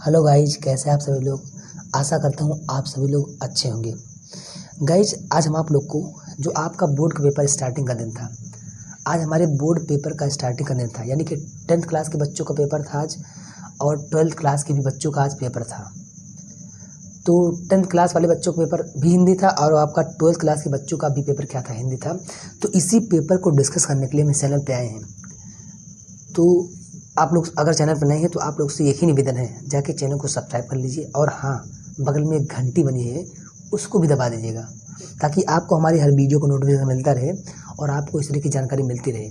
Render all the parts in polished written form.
Hello guys, कैसे हैं आप सभी लोग। आशा करता हूँ आप सभी लोग अच्छे होंगे। गाइज, आज हम आप लोग को जो आपका बोर्ड का पेपर स्टार्टिंग का दिन था, आज हमारे बोर्ड पेपर का स्टार्टिंग का दिन था, यानी कि 10th क्लास के बच्चों का पेपर था आज, और 12th क्लास के भी बच्चों का आज पेपर था। तो 10th क्लास वाले बच्चों का पेपर भी हिंदी था और आपका 12th क्लास के बच्चों का भी पेपर क्या था, हिंदी था। तो इसी पेपर को डिस्कस करने के लिए हम इस चैनल पे आए हैं। तो आप लोग अगर चैनल पर नए हैं तो आप लोग से एक ही निवेदन है, जाके चैनल को सब्सक्राइब कर लीजिए और हाँ, बगल में एक घंटी बनी है उसको भी दबा दीजिएगा, ताकि आपको हमारी हर वीडियो को नोटिफिकेशन मिलता रहे और आपको इस तरह की जानकारी मिलती रहे।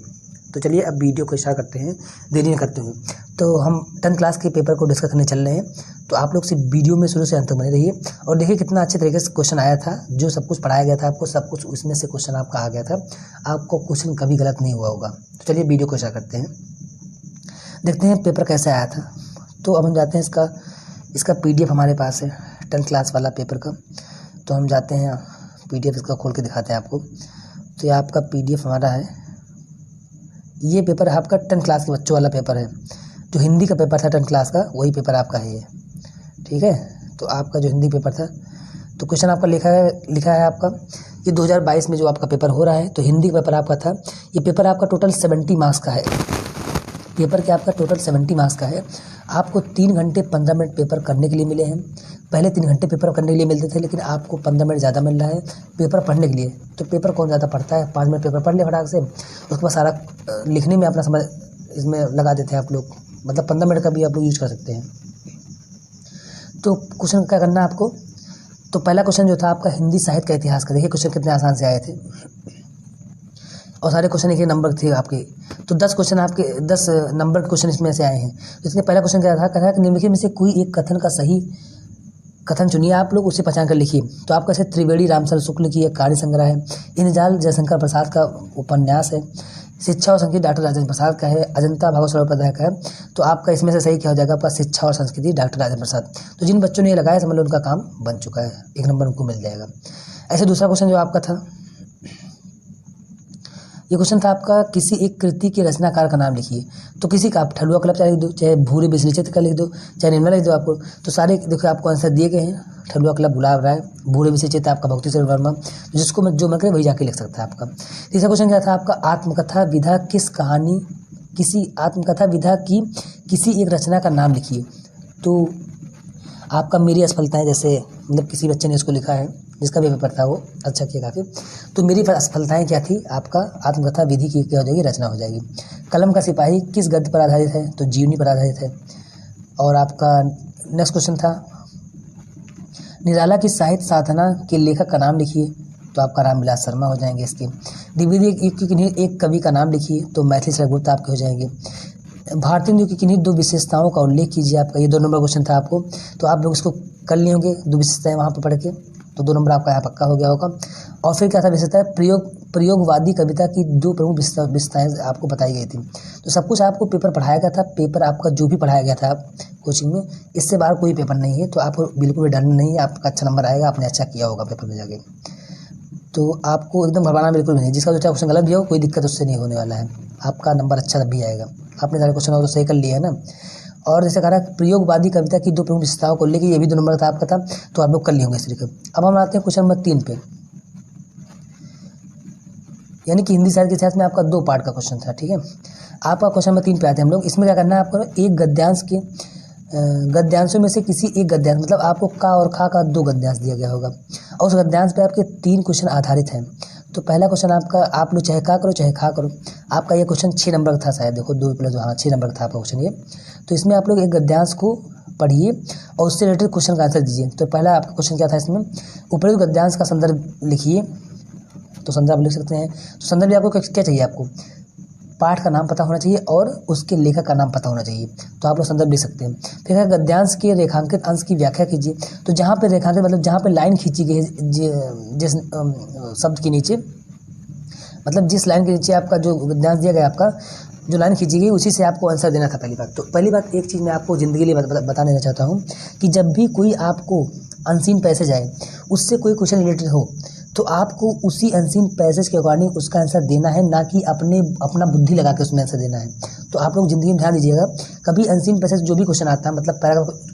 तो चलिए अब वीडियो को स्टार्ट करते हैं, देरी नहीं करते हुए। तो हम 10th क्लास के पेपर को डिस्कस करने चल रहे हैं। तो आप लोग से वीडियो में शुरू से अंत तक बने रहिए और देखिए कितना अच्छे तरीके से क्वेश्चन आया था। जो सब कुछ पढ़ाया गया था आपको, सब कुछ उसमें से क्वेश्चन आपका आ गया था। आपको क्वेश्चन कभी गलत नहीं हुआ होगा। तो चलिए वीडियो को स्टार्ट करते हैं, देखते हैं पेपर कैसे आया था। तो अब हम जाते हैं, इसका PDF हमारे पास है 10th क्लास वाला पेपर का। तो हम जाते हैं PDF इसका खोल के दिखाते हैं आपको। तो ये आपका PDF हमारा है। ये पेपर आपका 10th क्लास के बच्चों वाला पेपर है। जो हिंदी का पेपर था 10th क्लास का, वही पेपर आपका है ये, ठीक है। तो आपका जो हिंदी पेपर था, तो क्वेश्चन आपका लिखा है आपका ये 2022 में जो आपका पेपर हो रहा है। तो हिंदी का पेपर आपका था। ये पेपर आपका टोटल 70 मार्क्स का है। पेपर के आपका टोटल 70 मार्क्स का है। आपको 3 घंटे 15 मिनट पेपर करने के लिए मिले हैं। पहले 3 घंटे पेपर करने के लिए मिलते थे, लेकिन आपको 15 मिनट ज़्यादा मिल रहा है पेपर पढ़ने के लिए। तो पेपर कौन ज़्यादा पढ़ता है, 5 मिनट पेपर पढ़ ले फटाक से, उसके बाद सारा लिखने में अपना समय इसमें लगा देते हैं आप लोग। मतलब 15 मिनट का भी आप लोग यूज कर सकते हैं। तो क्वेश्चन क्या करना है आपको। तो पहला क्वेश्चन जो था आपका हिंदी साहित्य का इतिहास का। देखिए क्वेश्चन कितने आसान से आए थे और सारे क्वेश्चन एक ही नंबर थे आपके। तो 10 क्वेश्चन आपके 10 नंबर के क्वेश्चन इसमें से आए हैं। तो इसमें पहला क्वेश्चन क्या था, कहा कि निम्नलिखित में से कोई एक कथन का सही कथन चुनिए, आप लोग उसे पहचान कर लिखिए। तो आपका से त्रिवेणी रामचंद्र शुक्ल की एक कहानी संग्रह है, इंद्रजाल जयशंकर प्रसाद का उपन्यास है, शिक्षा और संस्कृति डॉक्टर राजेंद्र प्रसाद का है, अजंता भागवत सर्वोपध्याय का है। तो आपका इसमें से सही क्या हो जाएगा, आपका शिक्षा और संस्कृति डॉक्टर राजेंद्र प्रसाद। तो जिन बच्चों ने ये लगाया समझ लो उनका काम बन चुका है, 1 नंबर उनको मिल जाएगा। ऐसे दूसरा क्वेश्चन जो आपका था, ये क्वेश्चन था आपका किसी एक कृति के रचनाकार का नाम लिखिए। तो किसी का आप ठलुआ कल्प चाहे लिख दो, चाहे भूरे बिजली चित्र का लिख दो, चाहे निर्मला लिख दो आपको। तो सारे देखो आपको आंसर दिए गए हैं। ठलुआ कल्प गुलाब राय, भूरे बिजली चित्र आपका भक्ति सिंह वर्मा। जिसको जो मन करे वही जाके लिख सकता है आपका। तीसरा क्वेश्चन क्या था आपका, आत्मकथा विधा आत्मकथा विधा की किसी एक रचना का नाम लिखिए। तो आपका मेरी असफलताएं, जैसे मतलब किसी बच्चे ने इसको लिखा है, जिसका भी पेपर था वो अच्छा किया काफ़ी। तो मेरी असफलताएं क्या थी, आपका आत्मकथा विधि की क्या हो जाएगी, रचना हो जाएगी। कलम का सिपाही किस गद्य पर आधारित है, तो जीवनी पर आधारित है। और आपका नेक्स्ट क्वेश्चन था, निराला की साहित्य साधना के लेखक का नाम लिखिए। तो आपका रामविलास शर्मा हो जाएंगे इसके। द्विवेदी एक कवि का नाम लिखिए। तो मैथिली शरद आपके हो जाएंगे। भारतीय हिंदू की किन्हीं 2 विशेषताओं का उल्लेख कीजिए। आपका ये 2 नंबर क्वेश्चन था आपको। तो आप लोग इसको कर लिए होंगे, 2 विशेषताएं वहाँ पर पढ़ के। तो 2 नंबर आपका यहाँ पक्का हो गया होगा। और फिर क्या था विशेषता है, प्रयोगवादी कविता की 2 प्रमुख विशेषताएं आपको बताई गई थी। तो सब कुछ आपको पेपर पढ़ाया गया था। पेपर आपका जो भी पढ़ाया गया था कोचिंग में, इससे बाहर कोई पेपर नहीं है। तो आपको बिल्कुल भी डरना नहीं है, आपका अच्छा नंबर आएगा, आपने अच्छा किया होगा पेपर में जाके। तो आपको एकदम घबराना बिल्कुल भी नहीं। जिसका जो क्वेश्चन गलत भी हो, कोई दिक्कत उससे नहीं होने वाला है, आपका नंबर अच्छा भी आएगा। आपने सारे क्वेश्चन तो सही कर लिए है ना। और जैसे कहा प्रयोगवादी कविता की 2 प्रमुख विशेषताओं को लेकर, ये भी 2 नंबर था आपका था। तो आप लोग कर लिए होंगे इस तरीके। अब हम आते हैं क्वेश्चन नंबर 3 पे, यानी कि हिंदी साहित्य के इतिहास में आपका 2 पार्ट का क्वेश्चन था, ठीक है। आपका क्वेश्चन नंबर 3 पे आते हैं हम लोग। इसमें क्या करना है आपको, एक गद्यांशों में से किसी एक गद्यांश, मतलब आपको का और खा का 2 गद्यांश दिया गया होगा और उस गद्यांश पे आपके 3 क्वेश्चन आधारित हैं। तो पहला क्वेश्चन आपका, आप लोग चाहे का करो चाहे खा करो, आपका ये क्वेश्चन 6 नंबर का था शायद। देखो 2 प्लस 2, हाँ 6 नंबर का था आपका क्वेश्चन ये। तो इसमें आप लोग एक गद्यांश को पढ़िए और उससे रिलेटेड क्वेश्चन का आंसर दीजिए। तो पहला आपका क्वेश्चन क्या था इसमें, उपरोक्त गद्यांश का संदर्भ लिखिए। तो संदर्भ लिख सकते हैं। तो संदर्भ में आपको क्या चाहिए, आपको पाठ का नाम पता होना चाहिए और उसके लेखक का नाम पता होना चाहिए। तो आप लोग संदर्भ लिख सकते हैं। फिर है गद्यांश के रेखांकित अंश की व्याख्या कीजिए। तो जहाँ पे रेखांकित मतलब जहाँ पे लाइन खींची गई है जिस शब्द के नीचे, मतलब जिस लाइन के नीचे आपका जो गद्यांश दिया गया, आपका जो लाइन खींची गई उसी से आपको आंसर देना था पहली बात। तो पहली बात एक चीज़ मैं आपको ज़िंदगी के लिए बता देना चाहता हूँ कि जब भी कोई आपको अनसीन पैसेज आए, उससे कोई क्वेश्चन रिलेटेड हो, तो आपको उसी अनसीन पैसेज के अकॉर्डिंग उसका आंसर देना है, ना कि अपना बुद्धि लगा के उसमें आंसर देना है। तो आप लोग ज़िंदगी में ध्यान दीजिएगा, कभी अनसीन पैसेज जो भी क्वेश्चन आता है, मतलब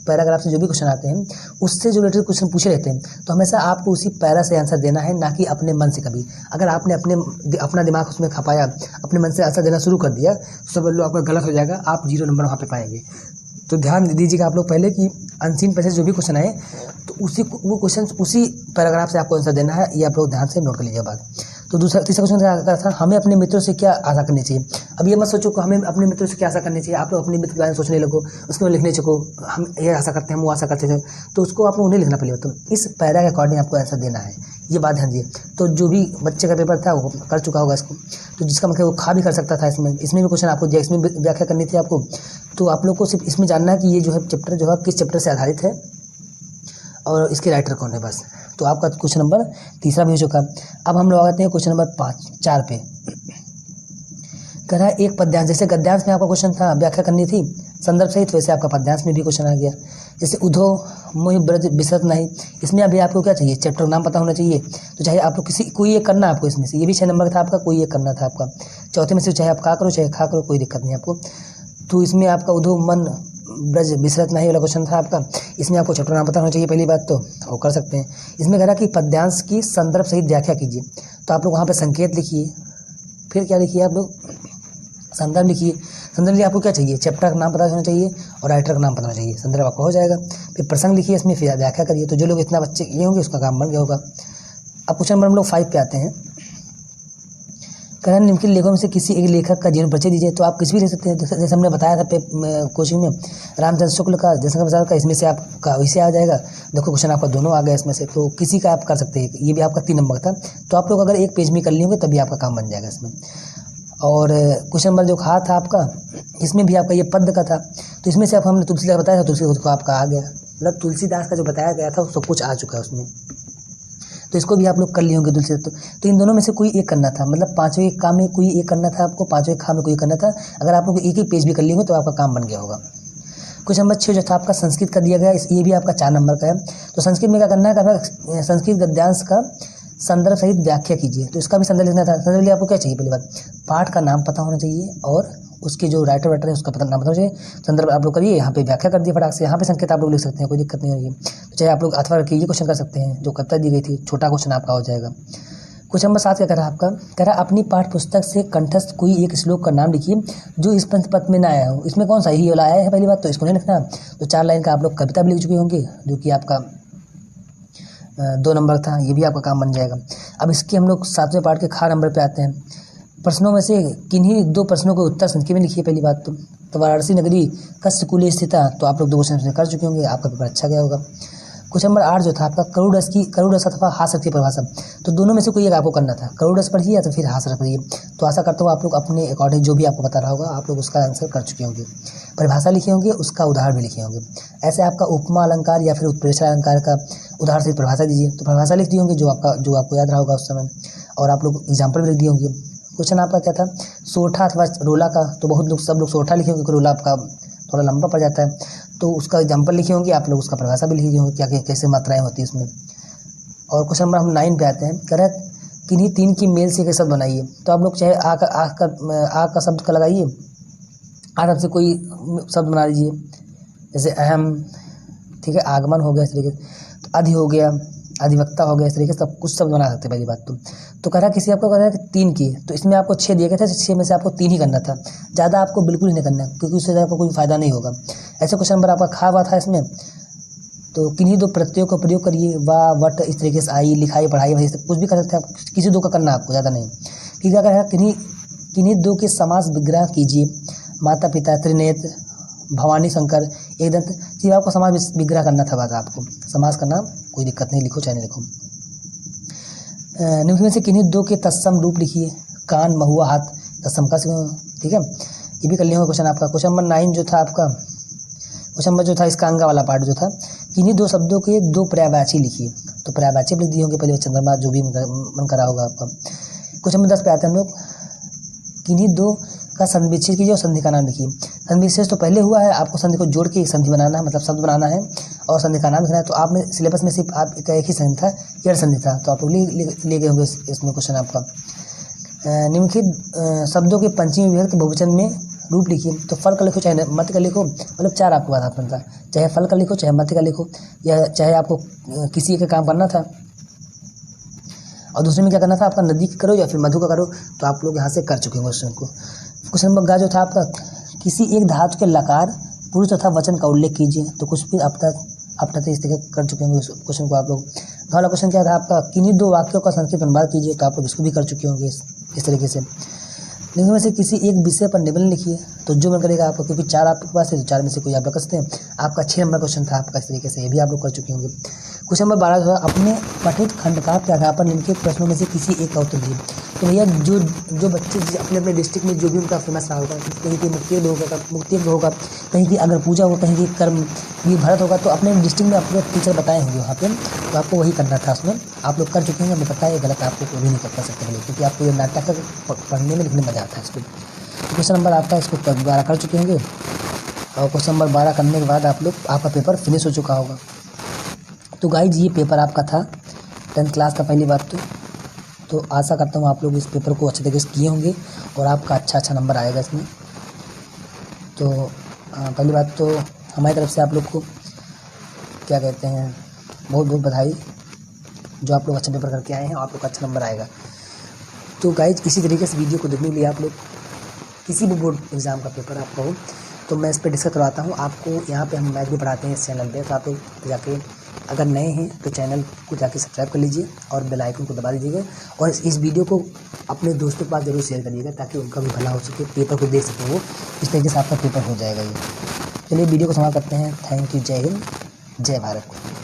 पैराग्राफ से जो भी क्वेश्चन आते हैं उससे जो रिलेटेड क्वेश्चन पूछे रहते हैं, तो हमेशा आपको उसी पैरा से आंसर देना है, ना कि अपने मन से कभी। अगर आपने अपना दिमाग उसमें खपाया, अपने मन से आंसर देना शुरू कर दिया, तो सब लोग आपका गलत हो जाएगा, आप 0 नंबर वहाँ पे पाएंगे। तो ध्यान दीजिएगा आप लोग पहले कि अनसीन पैसेज जो भी क्वेश्चन आए तो वो क्वेश्चन उसी पैराग्राफ से आपको आंसर देना है, ये आप लोग ध्यान से नोट कर लीजिए बात। तो तीसरा क्वेश्चन क्या था, हमें अपने मित्रों से क्या आशा करनी चाहिए। अब ये मत सोचो कि हमें अपने मित्रों से क्या आशा करनी चाहिए, आप लोग अपने मित्र के बारे में सोचने लगो, उसके में लिखने चको, हम ये आशा करते हैं, हम वो आशा करते थे, तो उसको आप लोग नहीं लिखना पड़ेगा। तो इस पैरा के अकॉर्डिंग आपको आंसर देना है, ये बात ध्यान दीजिए। तो जो भी बच्चे का पेपर था वो कर चुका होगा इसको, तो जिसका मतलब वो खा भी कर सकता था, इसमें भी क्वेश्चन आपको दिया, इसमें व्याख्या करनी थी आपको। तो आप लोग को सिर्फ इसमें जानना है कि ये जो है चैप्टर जो है किस चैप्टर से आधारित है और इसके राइटर कौन है, बस। तो आपका क्वेश्चन नंबर 3 भी हो चुका। अब हम लोग आते हैं क्वेश्चन नंबर 4 पे। कह रहा है एक पद्यांश, जैसे गद्यांश में आपका क्वेश्चन था व्याख्या करनी थी संदर्भ सहित, वैसे आपका पद्यांश में भी क्वेश्चन आ गया। जैसे उधो मोहि ब्रज बिसरत नहीं, इसमें अभी आपको क्या चाहिए, चैप्टर का नाम पता होना चाहिए। तो चाहे आपको कोई एक करना आपको इसमें से, ये भी 6 नंबर का था आपका, कोई एक करना था आपका। चौथे में से चाहे आप का करो चाहे खा करो, कोई दिक्कत नहीं आपको। तो इसमें आपका उधो मन ब्रज बिसरत नहीं वाला क्वेश्चन था आपका, इसमें आपको चैप्टर नाम पता होना चाहिए पहली बात, तो वो कर सकते हैं। इसमें कह रहा कि पद्यांश की संदर्भ सहित व्याख्या कीजिए, तो आप लोग वहाँ पे संकेत लिखिए, फिर क्या लिखिए आप लोग, संदर्भ लिखिए। संदर्भ लिए आपको क्या चाहिए, चैप्टर का नाम पता होना चाहिए और राइटर का नाम पता होना चाहिए, संदर्भ आपका हो जाएगा। फिर प्रसंग लिखिए इसमें, फिर व्याख्या करिए। तो जो लोग इतना बच्चे ये होंगे उसका काम बन गया होगा। अब क्वेश्चन नंबर हम लोग 5 पे आते हैं। करण निम्नलिखित लेखों में से किसी एक लेखक का जीवन परिचय दीजिए। तो आप किसी भी लिख सकते हैं, जैसे हमने बताया था कोचिंग में रामचंद्र शुक्ल का, जनसंख्या प्रसाद का, इसमें से आपका वैसे आ जाएगा। देखो क्वेश्चन आपका दोनों आ गया इसमें से, तो किसी का आप कर सकते हैं। ये भी आपका 3 नंबर था, तो आप लोग अगर एक पेज में कर लिए होंगे तभी आपका काम बन जाएगा इसमें। और क्वेश्चन नंबर जो खा था आपका, इसमें भी आपका ये पद्य का था, तो इसमें से आप हमने तुलसीदास का बताया था, तुलसीदास को आपका आ गया, मतलब तुलसीदास का जो बताया गया था सब कुछ आ चुका है उसमें। तो इसको भी आप लोग कर लिए होंगे तुलसीदास। तो इन दोनों में से कोई एक करना था, मतलब 5वें काम में कोई एक करना था आपको, 5वें खा में कोई करना था। अगर आप लोग एक ही पेज भी कर लिए होंगे तो आपका काम बन गया होगा। क्वेश्चन नंबर 6 जो था आपका संस्कृत का दिया गया, ये भी आपका 4 नंबर का है। तो संस्कृत में क्या करना है, संस्कृत गद्यांश का संदर्भ सहित व्याख्या कीजिए। तो इसका भी संदर्भ लिखना था। संदर्भ लिए आपको क्या चाहिए, पहली बात पाठ का नाम पता होना चाहिए और उसके जो राइटर है उसका नाम पता होना चाहिए। संदर्भ आप लोग करिए, यहाँ पे व्याख्या कर दिए फटाक से, यहाँ पे संकेत आप लोग लिख सकते हैं, कोई दिक्कत नहीं होगी। तो चाहे आप लोग अथवा रखिए, ये क्वेश्चन कर सकते हैं जो कविता दी गई थी, छोटा क्वेश्चन आपका हो जाएगा। क्वेश्चन नंबर 7 क्या कह रहा है आपका, कह रहा अपनी पाठ्य पुस्तक से कंठस्थ कोई एक श्लोक का नाम लिखिए जो इस पद में ना आया हो। इसमें कौन सा ही वाला आया है, पहली बात तो इसको नहीं लिखना। तो 4 लाइन का आप लोग कविता भी लिख चुके होंगे, जो कि आपका 2 नंबर था, ये भी आपका काम बन जाएगा। अब इसके हम लोग 7वें पार्ट के खा नंबर पे आते हैं। प्रश्नों में से किन्हीं 2 प्रश्नों के उत्तर संस्कृत में लिखिए पहली बात तो वाराणसी नगरी कस्य कुले स्थित है, तो आप लोग 2 क्वेश्चन कर चुके होंगे, आपका पेपर अच्छा गया होगा। क्वेश्चन नंबर 8 जो था आपका करुड़ रस अथवा हास रस की परिभाषा, तो दोनों में से कोई एक आपको करना था, करुड़ रस पढ़िए या तो फिर हास रस पढ़िए। तो आशा करता हूँ आप लोग अपने अकॉर्डिंग जो भी आपको बता रहा होगा आप लोग उसका आंसर कर चुके होंगे, परिभाषा लिखे होंगे, उसका उदाहरण भी लिखे होंगे। ऐसे आपका उपमा अलंकार या फिर उत्प्रेक्षण अलंकार का उदाहरण से परिभाषा दीजिए, तो परिभाषा लिख दिए होंगे जो आपको याद रहा होगा उस समय, और आप लोग एग्जाम्पल भी लिख दिए होंगे। क्वेश्चन आपका क्या था, सोठा अथवा रोला का, तो सब लोग सोठा लिखे होंगे क्योंकि रोला आपका थोड़ा लंबा पड़ जाता है, तो उसका एग्जाम्पल लिखे होंगे आप लोग, उसका परिभाषा भी लिखे होंगे, क्या कैसे मात्राएं होती है उसमें। और क्वेश्चन नंबर हम 9 पे आते हैं। कह रहा है किन्हीं 3 की मेल से एक शब्द बनाइए। तो आप लोग चाहे आग का शब्द का लगाइए, आग से कोई शब्द बना लीजिए, जैसे अहम, ठीक है, आगमन हो गया इस तरीके से, तो अधि हो गया, अधिवक्ता हो गया, इस तरीके से सब कुछ शब्द बना सकते हैं पहली बात तो कह रहा है किसी आपको कह रहा है कि 3 की, तो इसमें आपको 6 दिए गए थे, 6 में से आपको 3 ही करना था, ज़्यादा आपको बिल्कुल ही नहीं करना क्योंकि उससे ज़्यादा आपको कोई फायदा नहीं होगा। ऐसे क्वेश्चन नंबर आपका खा हुआ था इसमें, तो किन्हीं 2 प्रत्ययों का प्रयोग करिए, वाह वट, इस तरीके से आई, लिखाई, पढ़ाई, वही सब कुछ भी कर सकते हैं आप, किसी 2 का करना आपको, ज़्यादा नहीं। ठीक है, अगर किन्हीं 2 के समास विग्रह कीजिए, माता पिता, त्रिनेत्र, भवानी शंकर, एक दंत, सिर्फ आपको समास विग्रह करना था, बात आपको समास का नाम कोई दिक्कत नहीं, लिखो चाहे नहीं लिखो। निम्न में से किन्हीं 2 के तत्सम रूप लिखिए, कान, महुआ, हाथ, तत्सम का, ठीक है, ये भी कर लिया होगा क्वेश्चन आपका। क्वेश्चन नंबर 9 जो था आपका, क्वेश्चन नंबर जो था इसका अंगा वाला पार्ट जो था, किन्हीं 2 शब्दों के 2 पर्यायवाची लिखिए, तो पर्यायवाची लिख दिए होंगे पहले, चंद्रमा जो भी मन करा होगा आपका। क्वेश्चन नंबर 10 पे आते हैं हम लोग, किन्हीं 2 का संधि विच्छेद कीजिए और संधि का नाम लिखिए। संधि विच्छेद तो पहले हुआ है, आपको संधि को जोड़ के एक संधि बनाना है, मतलब शब्द बनाना है और संधि का नाम लिखना है। तो आप में सिलेबस में सिर्फ आपका एक ही संधि था, एड़ संधि था, तो आप लोग ले गए होंगे इसमें क्वेश्चन आपका। निम्नलिखित शब्दों के पंचमी विभक्त बहुवचन में रूट लिखिए, तो फल का लिखो चाहे मध्य का लिखो, मतलब 4 आपके पास ऑप्शन था, चाहे फल का लिखो चाहे मध्य का लिखो, या चाहे आपको किसी एक का काम करना था और दूसरे में क्या करना था, आपका नदी का करो या फिर मधु का करो। तो आप लोग यहाँ से कर चुके हैं क्वेश्चन को। क्वेश्चन नंबर गा जो था आपका, किसी एक धातु के लकार पुरुष तथा वचन का उल्लेख कीजिए। तो कुछ भी अब तक इस तरह कर चुके होंगे क्वेश्चन को आप लोग। पहला क्वेश्चन क्या था आपका, किन्हीं 2 वाक्यों का संस्कृत अनुवाद कीजिए। तो आप लोग इसको भी कर चुके होंगे इस तरीके से। निम्न में से किसी एक विषय पर निबंध लिखिए। तो जो मन करेगा आपको, क्योंकि 4 आपके पास है तो 4 में से कोई आप रख सकते हैं। आपका 6 नंबर क्वेश्चन था आपका इस तरीके से, ये भी आप लोग कर चुके होंगे। क्वेश्चन नंबर 12 था, अपने पठित खंडकाव्य के आधार पर निम्नलिखित प्रश्नों में से किसी एक का उत्तर दिए। तो भैया जो बच्चे अपने अपने डिस्ट्रिक्ट में जो भी उनका फेमस रहा होगा, कहीं की मुक्ति होगा, कहीं की अगर पूजा होगा, कहीं की कर्म ये भरत होगा, तो अपने डिस्ट्रिक्ट में अपने टीचर बताए होंगे वहाँ पे, तो आपको वही करना था। उसमें आप लोग कर चुके हैं, हमें पता है गलत आपको कोई भी नहीं कर सकते हैं, क्योंकि आपको ये नाटक पढ़ने में लिखने में मज़ा आता है इसको। क्वेश्चन नंबर आपका इसको 12 कर चुके होंगे, और क्वेश्चन नंबर 12 करने के बाद आपका पेपर फिनिश हो चुका होगा। तो गाइज ये पेपर आपका था 10th क्लास का पहली बात तो आशा करता हूँ आप लोग इस पेपर को अच्छे तरीके से किए होंगे और आपका अच्छा नंबर आएगा इसमें। तो पहली बात तो हमारी तरफ से आप लोग को क्या कहते हैं, बहुत बहुत बधाई, जो आप लोग अच्छा पेपर करके आए हैं, आप लोग का अच्छा नंबर आएगा। तो गाइज इसी तरीके से वीडियो को देखने के लिए आप लोग किसी भी बोर्ड एग्ज़ाम का पेपर आपका हो तो मैं इस पर डिस्कस करवाता हूँ आपको। यहाँ पे हम मैथ भी पढ़ाते हैं इस चैनल पे, तो आप लोग जाके अगर नए हैं तो चैनल को जाके सब्सक्राइब कर लीजिए और बेल आइकन को दबा दीजिएगा, और इस वीडियो को अपने दोस्तों के पास जरूर शेयर करिएगा ताकि उनका भी भला हो सके, पेपर को देख सके वो। इस तरीके से आपका पेपर हो जाएगा ये। चलिए वीडियो को समाप्त करते हैं। Thank you. जय हिंद, जय भारत।